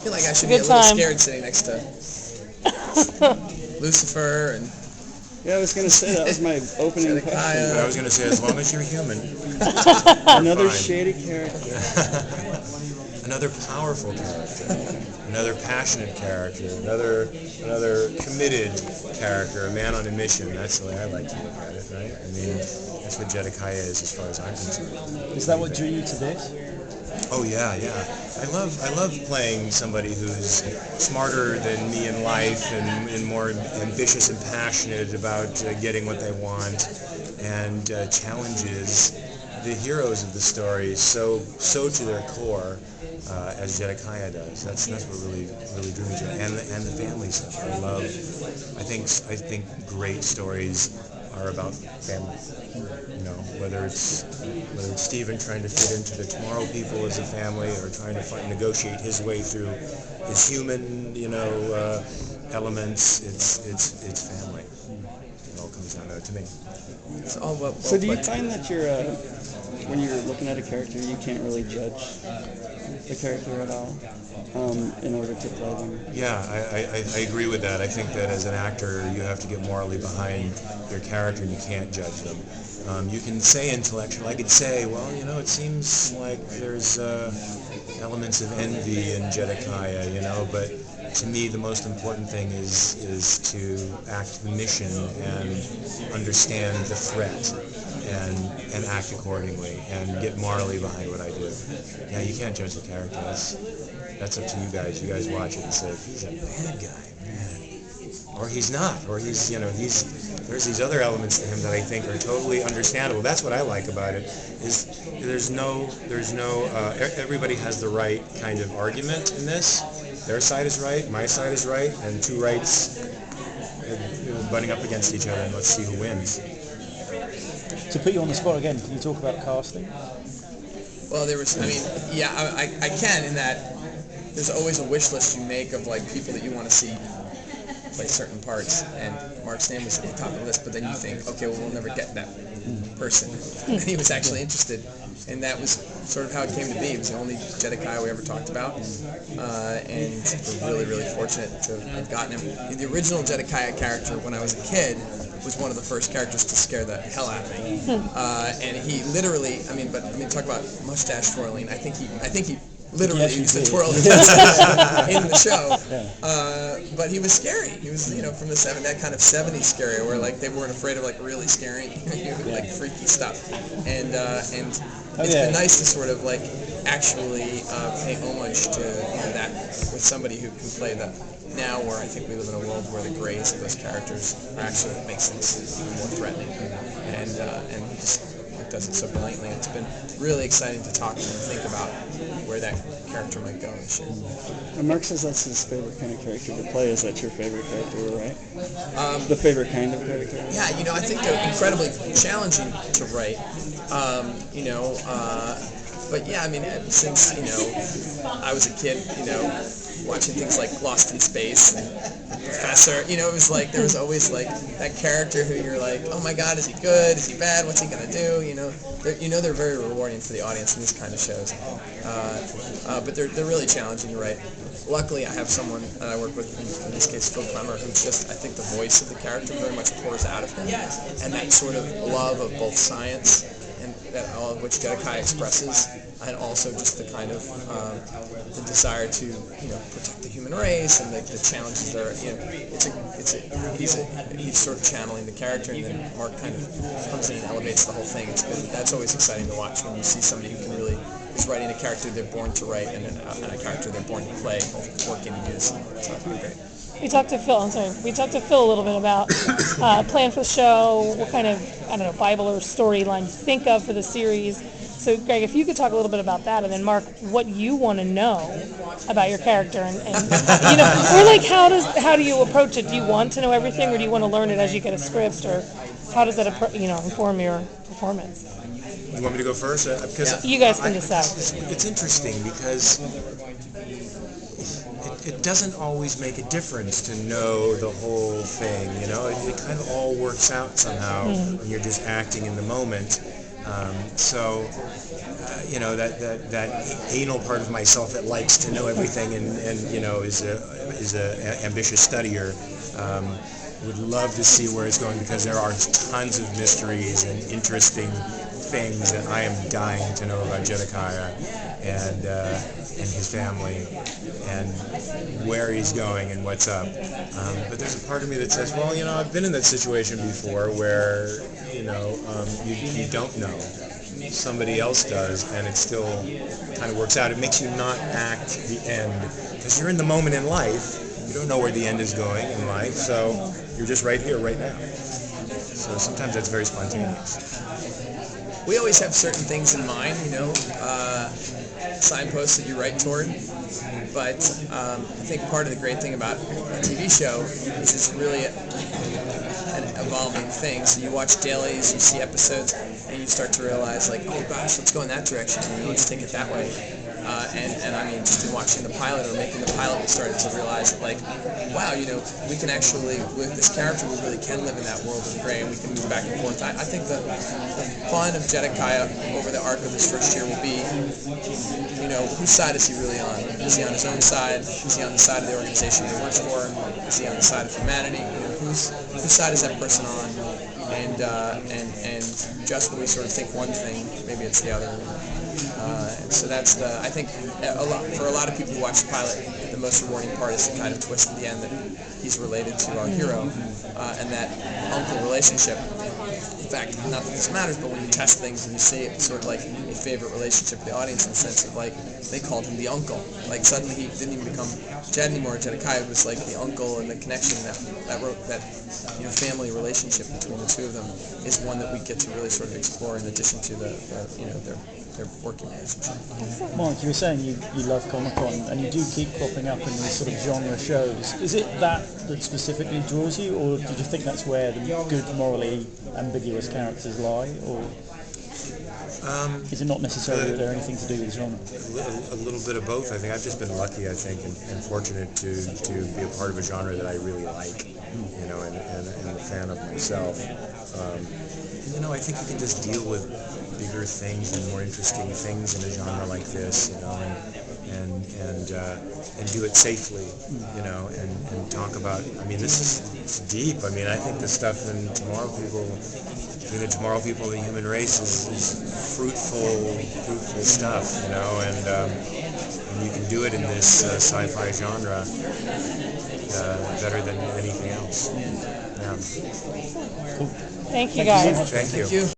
feel like I should be a little scared sitting next to Lucifer and... Yeah, I was going to say, that was my opening question. But I was going to say, as long as you're human. Another shady character. Another powerful character. Another passionate character. Another committed character. A man on a mission. That's the way I like to look at it, right? I mean, that's what Zedekiah is as far as I'm concerned. Is that what drew you to this? Oh yeah. I love playing somebody who's smarter than me in life and more ambitious and passionate about getting what they want, and challenges the heroes of the story so to their core as Zedekiah does. That's what really drew me to it, and the family stuff. I think great stories are about family. You know, whether it's Stephen trying to fit into the Tomorrow People as a family, or trying to negotiate his way through his human, elements. It's family. It all comes down to me. It's all well So do you find that when you're looking at a character, you can't really judge the character at all in order to play them? Yeah, I agree with that. I think that as an actor, you have to get morally behind your character, and you can't judge them. You can say intellectual. I could say, well, it seems like there's elements of envy in Zedekiah, but to me, the most important thing is to act the mission and understand the threat and act accordingly and get morally behind what I do. Yeah, you can't judge the character. That's up to you guys. You guys watch it and say, he's a bad guy, man. Or he's not. Or there's these other elements to him that I think are totally understandable. That's what I like about it, is everybody has the right kind of argument in this. Their side is right, my side is right, and two rights butting up against each other, and let's see who wins. To put you on the spot again, can you talk about casting? Well, I can, in that there's always a wish list you make of like people that you want to see play certain parts, and Mark's name was at the top of the list, but then you think, okay, well, we'll never get that person. And he was actually interested, and that was sort of how it came to be. It was the only Zedekiah we ever talked about, and we're really, really fortunate to have gotten him. The original Zedekiah character, when I was a kid, was one of the first characters to scare the hell out of me. And he literally, talk about mustache twirling. I think he literally used to twirl his mustache in the show. But he was scary. He was, from that kind of 70s scary, where like they weren't afraid of like really scary, like freaky stuff. And it's been nice to sort of like actually pay homage to that with somebody who can play that. Now, where I think we live in a world where the grays of those characters are actually what makes things even more threatening, and he just does it so brilliantly. It's been really exciting to talk to him and think about where that character might go and shit. And Mark says that's his favorite kind of character to play. Is that your favorite character, right? The favorite kind of character? Yeah, I think they're incredibly challenging to write. But yeah, since I was a kid, watching things like Lost in Space and Professor, it was like there was always like that character who you're like, oh my God, is he good? Is he bad? What's he gonna do? They're very rewarding for the audience in these kind of shows. But they're really challenging to write. Luckily, I have someone that I work with, in this case Phil Clemmer, who's just, I think the voice of the character very much pours out of him, and that sort of love of both science and that all of which Zedekiah expresses, and also just the kind of the desire to protect the human race and the challenges there. He's sort of channeling the character, and then Mark kind of comes in and elevates the whole thing. That's always exciting to watch when you see somebody who can really is writing a character they're born to write and a character they're born to play, both working and use. So it's been great. We talked to Phil a little bit about plan for the show, what kind of Bible or storyline you think of for the series. So Greg, if you could talk a little bit about that, and then Mark, what you want to know about your character, and or like how do you approach it? Do you want to know everything, or do you want to learn it as you get a script, or how does that inform your performance? You want me to go first? Because you guys can decide. It's interesting because it doesn't always make a difference to know the whole thing. It kind of all works out somehow when you're just acting in the moment. that anal part of myself that likes to know everything and is a ambitious studier. Would love to see where it's going because there are tons of mysteries and interesting things that I am dying to know about Zedekiah and his family and where he's going and what's up. But there's a part of me that says, well, I've been in that situation before where you don't know. Somebody else does, and it still kind of works out. It makes you not act the end because you're in the moment in life. You don't know where the end is going in life, so you're just right here, right now. So sometimes that's very spontaneous. We always have certain things in mind, signposts that you write toward. But I think part of the great thing about a TV show is it's really an evolving thing. So you watch dailies, you see episodes, and you start to realize, like, oh gosh, let's go in that direction, let's take it that way. And I mean, just in watching the pilot or making the pilot, we started to realize that, like, wow, we can actually, with this character, we really can live in that world of gray, and we can move back and forth. I think the fun of Zedekiah over the arc of this first year will be, whose side is he really on? Is he on his own side? Is he on the side of the organization he works for? Is he on the side of humanity? Whose side is that person on? And just when we sort of think one thing, maybe it's the other. And so that's I think for a lot of people who watch the pilot, the most rewarding part is the kind of twist at the end that he's related to our hero, and that uncle relationship. In fact, not that this matters, but when you test things and you see it, sort of like a favorite relationship with the audience in the sense of, like, they called him the uncle. Like, suddenly he didn't even become Jed anymore. Zedekiah was like the uncle, and the connection that family relationship between the two of them is one that we get to really sort of explore in addition to their working relationship. Mike, you were saying you love Comic-Con and you do keep cropping up in these sort of genre shows. Is it that specifically draws you, or did you think that's where the good, morally ambiguous characters lie, or is it not necessarily that they're anything to do with genre? A little bit of both. I think I've just been lucky, and fortunate to be a part of a genre that I really like, and a fan of myself. I think you can just deal with bigger things and more interesting things in a genre like this, and do it safely, and talk about. I mean, it's deep. I mean, I think the stuff in Tomorrow People, between the Tomorrow People and the human race is fruitful stuff, and you can do it in this sci-fi genre better than anything else. Yeah. Thank you, guys. Thank you.